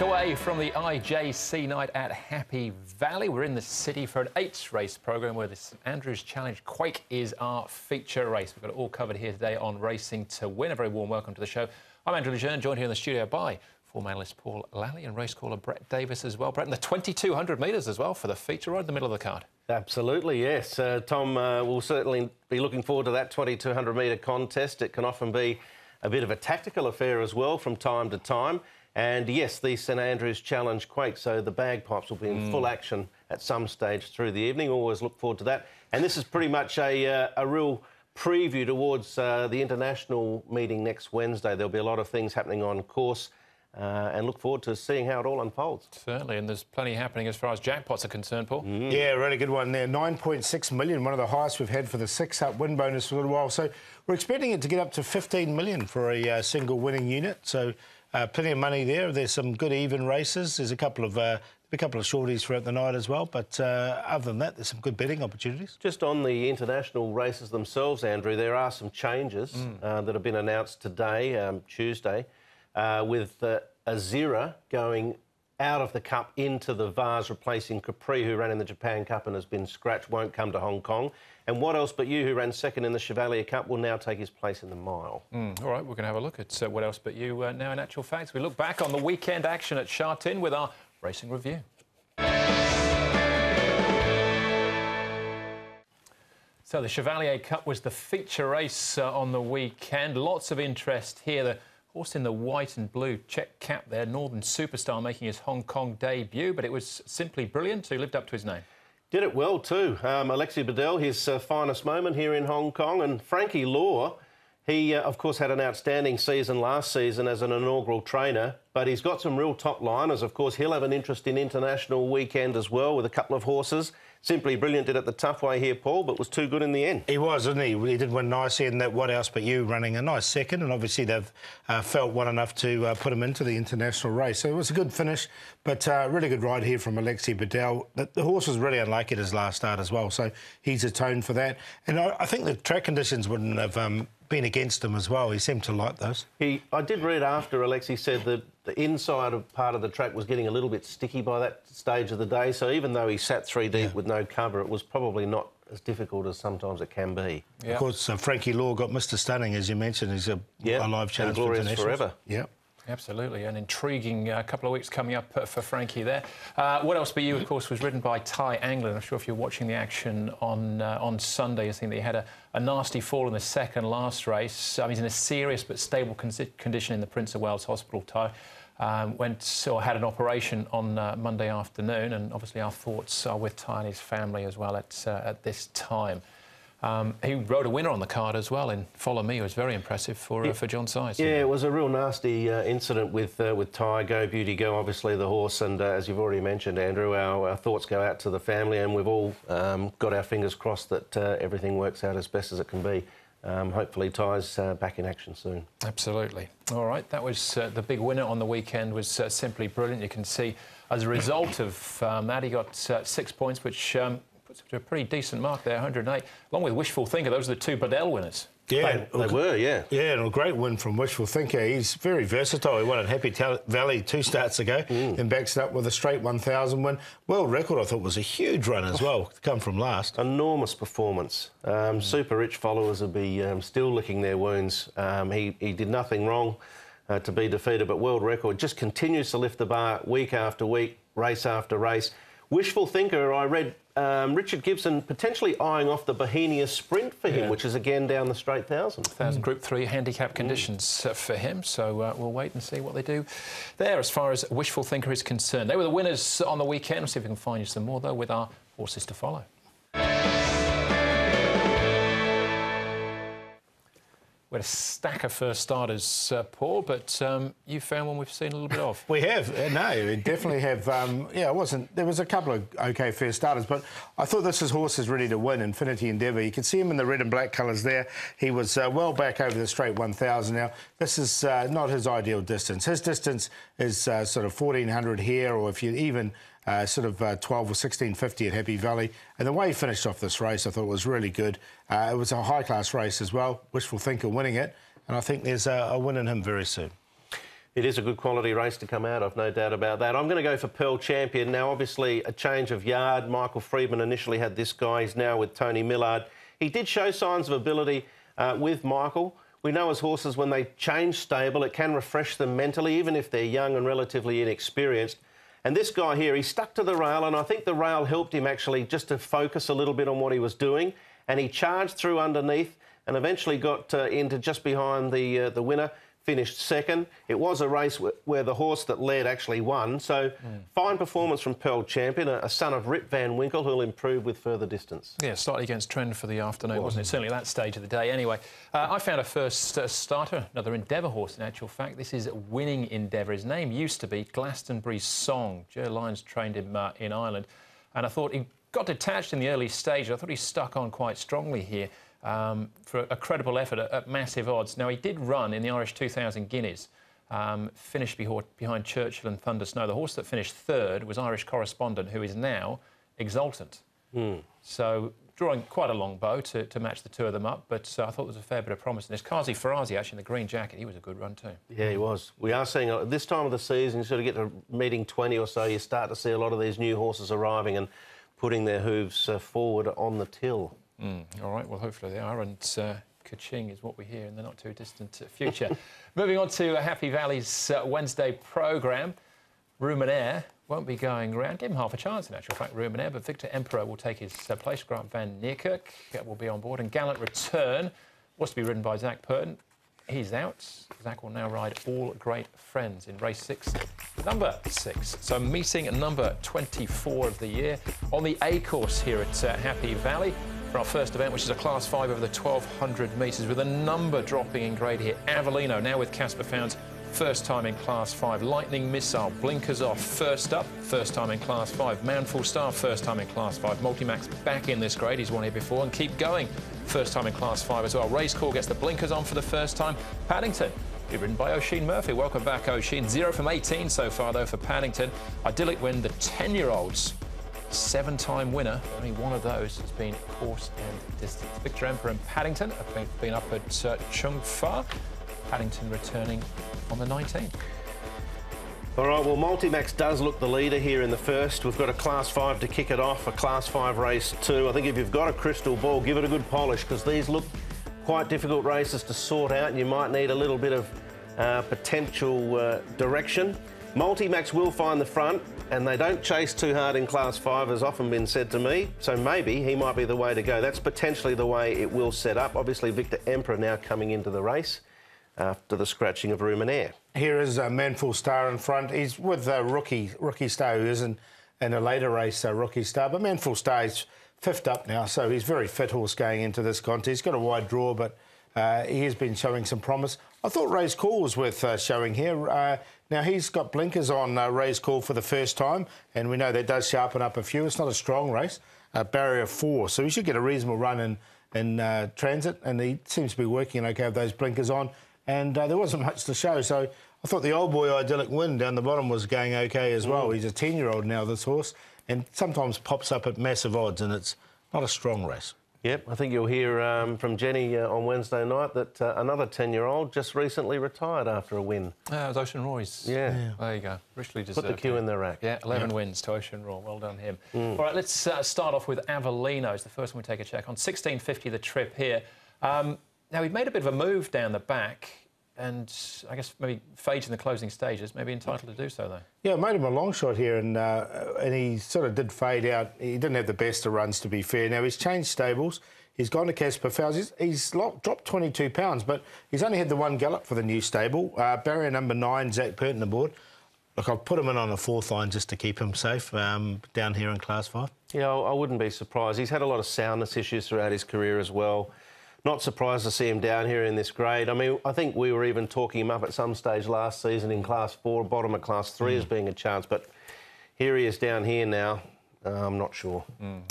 week away from the IJC night at Happy Valley. We're in the city for an 8th race programme where the St Andrews Challenge Quake is our feature race. We've got it all covered here today on Racing to Win. A very warm welcome to the show. I'm Andrew Lejeune, joined here in the studio by former analyst Paul Lally and race caller Brett Davis as well. Brett, in the 2,200 metres as well for the feature right in the middle of the card. Absolutely, yes. Tom will certainly be looking forward to that 2,200 metre contest. It can often be a bit of a tactical affair as well from time to time. And yes, the St Andrews Challenge Quake, so the bagpipes will be in full action at some stage through the evening. Always look forward to that. And this is pretty much a real preview towards the international meeting next Wednesday. There'll be a lot of things happening on course and look forward to seeing how it all unfolds. Certainly, and there's plenty happening as far as jackpots are concerned, Paul. Yeah, really good one there. 9.6 million, one of the highest we've had for the 6-up win bonus for a little while. So we're expecting it to get up to 15 million for a single winning unit. So plenty of money there. There's some good even races. There's a couple of shorties throughout the night as well. But other than that, there's some good betting opportunities. Just on the international races themselves, Andrew, there are some changes that have been announced today, Tuesday, with Azira going out of the Cup into the Vase, replacing Capri, who ran in the Japan Cup and has been scratched, won't come to Hong Kong. And What Else But You, who ran second in the Chevalier Cup, will now take his place in the mile. All right, we're going to have a look at What Else But You now in actual facts. We look back on the weekend action at Sha Tin with our racing review. So the Chevalier Cup was the feature race on the weekend. Lots of interest here. The horse in the white and blue check cap there, Northern Superstar, making his Hong Kong debut, but it was Simply Brilliant, who lived up to his name. Did it well too. Alexi Bedell, his finest moment here in Hong Kong. And Frankie Law, he, of course, had an outstanding season last season as an inaugural trainer, but he's got some real top liners. Of course, he'll have an interest in international weekend as well with a couple of horses. Simply Brilliant did it the tough way here, Paul, but was too good in the end. He was, didn't he? He did win nicely, and that What Else But You running a nice second, and obviously they've felt well enough to put him into the international race. So it was a good finish, but really good ride here from Alexi Bedell. The horse was really unlike his last start as well, so he's atoned for that. And I think the track conditions wouldn't have been against him as well. He seemed to like those. I did read after Alexi said that the inside of part of the track was getting a little bit sticky by that stage of the day. So even though he sat 3 deep with no cover, it was probably not as difficult as sometimes it can be. Of course, Frankie Law got Mr Stunning, as you mentioned. He's a live chance for internationals. Forever. Yeah. Absolutely, an intriguing couple of weeks coming up for Frankie there. What Else But You, of course, was ridden by Ty Anglin. I'm sure if you're watching the action on Sunday, you think that he had a nasty fall in the second last race. He's in a serious but stable condition in the Prince of Wales Hospital, Ty. Had an operation on Monday afternoon, and obviously our thoughts are with Ty and his family as well at this time. He rode a winner on the card as well in Follow Me. It was very impressive for John Size. Yeah, it was a real nasty incident with Ty. Go Beauty Go, obviously the horse, and as you've already mentioned, Andrew, our thoughts go out to the family, and we've all got our fingers crossed that everything works out as best as it can be. Hopefully Ty's back in action soon. Absolutely. All right, that was the big winner on the weekend was Simply Brilliant. You can see as a result of that, he got 6 points, which puts it to a pretty decent mark there, 108. Along with Wishful Thinker, those are the two Bedell winners. Yeah, they were, yeah. Yeah, and a great win from Wishful Thinker. He's very versatile. He won at Happy Valley 2 starts ago, then backs it up with a straight 1,000 win. World record, I thought, was a huge run as well, to come from last. Enormous performance. Super rich followers will be still licking their wounds. He did nothing wrong to be defeated, but world record just continues to lift the bar week after week, race after race. Wishful Thinker, I read Richard Gibson potentially eyeing off the Bohemia Sprint for him, which is again down the straight 1,000. Group 3 handicap conditions for him, so we'll wait and see what they do there as far as Wishful Thinker is concerned. They were the winners on the weekend. We'll see if we can find you some more, though, with our horses to follow. We had a stack of first starters, Paul, but you found one we've seen a little bit of. We have. No, we definitely have. It wasn't. There was a couple of OK first starters, but I thought this horse is ready to win. Infinity Endeavour. You can see him in the red and black colours there. He was well back over the straight 1,000 now. This is not his ideal distance. His distance is sort of 1,400 here, or if you even sort of 12 or 1650 at Happy Valley. And the way he finished off this race, I thought was really good. It was a high-class race as well. Wishful Thinker winning it. And I think there's a win in him very soon. It is a good quality race to come out of, no doubt about that. I'm going to go for Pearl Champion. Now, obviously, a change of yard. Michael Freedman initially had this guy. He's now with Tony Millard. He did show signs of ability with Michael. We know as horses, when they change stable, it can refresh them mentally, even if they're young and relatively inexperienced. And this guy here, he stuck to the rail, and I think the rail helped him actually just to focus a little bit on what he was doing. And he charged through underneath and eventually got into just behind the winner, finished second. It was a race where the horse that led actually won. So fine performance from Pearl Champion, a son of Rip Van Winkle, who'll improve with further distance. Yeah, slightly against trend for the afternoon, wasn't it? Certainly at that stage of the day. Anyway, I found a first starter, another Endeavour horse in actual fact. This is Winning Endeavour. His name used to be Glastonbury Song. Joe Lyons trained him in Ireland. And I thought he got detached in the early stage. I thought he stuck on quite strongly here. For a credible effort at massive odds. Now, he did run in the Irish 2000 Guineas, finished behind Churchill and Thunder Snow. The horse that finished third was Irish Correspondent, who is now Exultant. So drawing quite a long bow to match the two of them up, but I thought there was a fair bit of promise in this. Kazi Farazi, actually, in the green jacket, he was a good run too. Yeah, he was. We are seeing, at this time of the season, you sort of get to meeting 20 or so, you start to see a lot of these new horses arriving and putting their hooves forward on the till. All right, well, hopefully they are, and ka-ching is what we hear in the not-too-distant future. Moving on to Happy Valley's Wednesday programme. Ruminaire won't be going round. Give him half a chance, in actual fact, Ruminaire, but Victor Emperor will take his place. Grant Van Niekerk will be on board, and Gallant Return was to be ridden by Zach Purton. He's out. Zach will now ride All Great Friends in race 6, number 6. So meeting number 24 of the year on the A course here at Happy Valley for our first event, which is a Class 5 over the 1,200 metres, with a number dropping in grade here. Avellino now with Casper Found's first time in Class 5. Lightning Missile, Blinkers Off, first up, first time in Class 5. Manful Star, first time in Class 5. Multimax back in this grade, he's won here before, and Keep Going, first time in Class 5 as well. Racecore gets the blinkers on for the first time. Paddington, be ridden by Oisin Murphy. Welcome back, Oisin. 0 from 18 so far, though, for Paddington. Idyllic Win, the 10-year-olds. 7-time winner. Only one of those has been course and distance. Victor Emperor and Paddington have been up at Chung Fa. Paddington returning on the 19th. All right, well, Multimax does look the leader here in the first. We've got a Class 5 to kick it off, a Class 5 race 2. I think if you've got a crystal ball, give it a good polish, because these look quite difficult races to sort out, and you might need a little bit of potential direction. Multimax will find the front, and they don't chase too hard in Class 5, has often been said to me, so maybe he might be the way to go. That's potentially the way it will set up. Obviously, Victor Emperor now coming into the race after the scratching of Ruminaire. Here is Manful Star in front. He's with Rookie Star, who is in a later race, Rookie Star, but Manful Star is 5th up now, so he's a very fit horse going into this contest. He's got a wide draw, but he has been showing some promise. I thought Ray's Call was worth showing here. Now, he's got blinkers on Ray's Call for the first time, and we know that does sharpen up a few. It's not a strong race, barrier 4, so he should get a reasonable run in transit, and he seems to be working okay with those blinkers on, and there wasn't much to show, so I thought the old boy Idyllic Win down the bottom was going okay as well. He's a 10-year-old now, this horse, and sometimes pops up at massive odds, and it's not a strong race. Yep, I think you'll hear from Jenny on Wednesday night that another 10-year-old just recently retired after a win. It was Ocean Roy's. Yeah. There you go. Richly deserved. Put the cue in the rack. Yeah, 11 wins to Ocean Roy. Well done, him. All right, let's start off with Avellino. It's the first one we take a check on. 16.50 the trip here. Now, he'd made a bit of a move down the back, and I guess maybe fades in the closing stages, maybe entitled to do so, though. Yeah, made him a long shot here, and he sort of did fade out. He didn't have the best of runs, to be fair. Now, he's changed stables. He's gone to Casper Fowles. He's dropped 22 pounds, but he's only had the one gallop for the new stable. Barrier number 9, Zach Purton aboard. Look, I've put him in on the 4th line just to keep him safe down here in Class 5. Yeah, I wouldn't be surprised. He's had a lot of soundness issues throughout his career as well. Not surprised to see him down here in this grade. I mean, I think we were even talking him up at some stage last season in Class 4, bottom of Class 3 as being a chance, but here he is down here now. I'm not sure.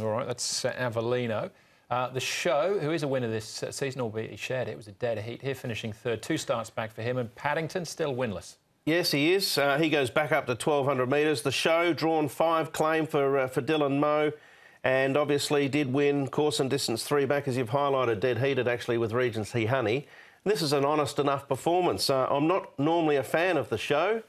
All right, that's Avellino. The Show, who is a winner this season, albeit he shared it, was a dead heat here, finishing 3rd. 2 starts back for him, and Paddington still winless. Yes, he is. He goes back up to 1,200 metres. The Show, drawn 5, claim for Dylan Moe, and obviously did win course and distance 3 back, as you've highlighted, dead heated actually with Regency Honey. This is an honest enough performance. I'm not normally a fan of the show,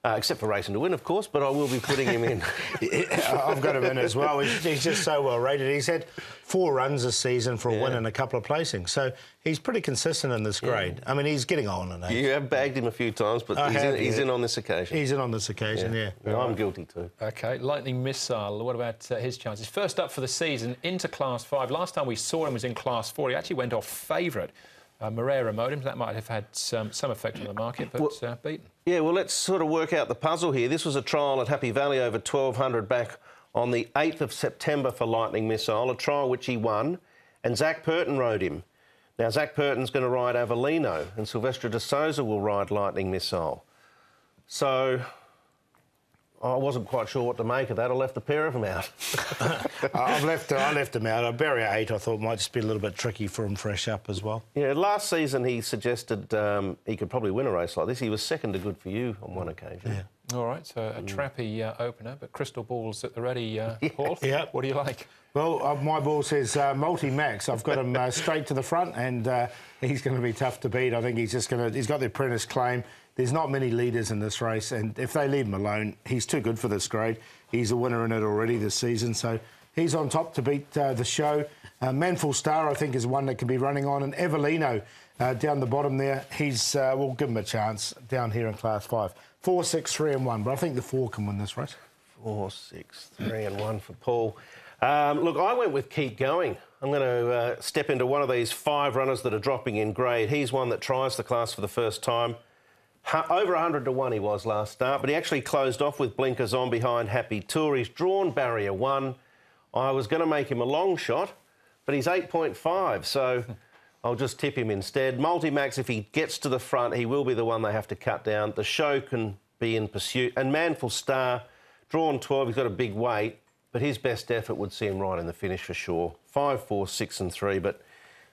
except for Racing to Win, of course, but I will be putting him in. I've got him in as well. He's just so well rated. He's had 4 runs this season for a win and a couple of placings. So he's pretty consistent in this grade. I mean, he's getting on in age. You have bagged him a few times, but he's in on this occasion. He's in on this occasion, yeah. Well, I'm guilty too. OK, Lightning Missile, what about his chances? First up for the season, into Class 5. Last time we saw him was in Class 4. He actually went off favourite. Moreira mode him. That might have had some effect on the market, but beaten. Yeah, well, let's sort of work out the puzzle here. This was a trial at Happy Valley over 1,200 back on the 8th of September for Lightning Missile, a trial which he won, and Zach Purton rode him. Now, Zach Purton's going to ride Avellino, and Silvestre de Souza will ride Lightning Missile. So I wasn't quite sure what to make of that. I left a pair of them out. I left them out. A barrier 8 I thought might just be a little bit tricky for him fresh up as well. Yeah, last season he suggested he could probably win a race like this. He was second to Good For You on one occasion. Yeah. All right, so a trappy opener, but crystal balls at the ready, Paul. Yeah. What do you like? Well, my ball says multi-max. I've got him straight to the front, and he's going to be tough to beat. I think he's got the apprentice claim. There's not many leaders in this race, and if they leave him alone, he's too good for this grade. He's a winner in it already this season, so he's on top to beat the show. Manful Star, I think, is one that can be running on, and Avellino down the bottom there. We'll give him a chance down here in Class 5. 4, 6, 3 and 1, but I think the 4 can win this race. 4, 6, 3 and 1 for Paul. Look, I went with Keep Going. I'm going to step into one of these 5 runners that are dropping in grade. He's one that tries the class for the first time. Over 100 to 1 he was last start, but he actually closed off with blinkers on behind Happy Tour. He's drawn barrier 1. I was going to make him a long shot, but he's 8.5, so I'll just tip him instead. Multimax, if he gets to the front, he will be the one they have to cut down. The show can be in pursuit. And Manful Star, drawn 12, he's got a big weight, but his best effort would see him right in the finish for sure. 5, 4, 6 and 3, but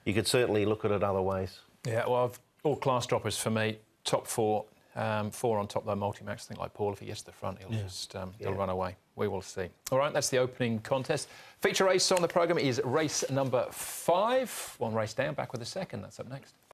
you could certainly look at it other ways. Yeah, well, all class droppers for me. Top 4, 4 on top of the multi-max. I think like Paul, if he gets to the front, he'll just he'll run away. We will see. All right, that's the opening contest. Feature race on the programme is race number 5. 1 race down, back with the second. That's up next.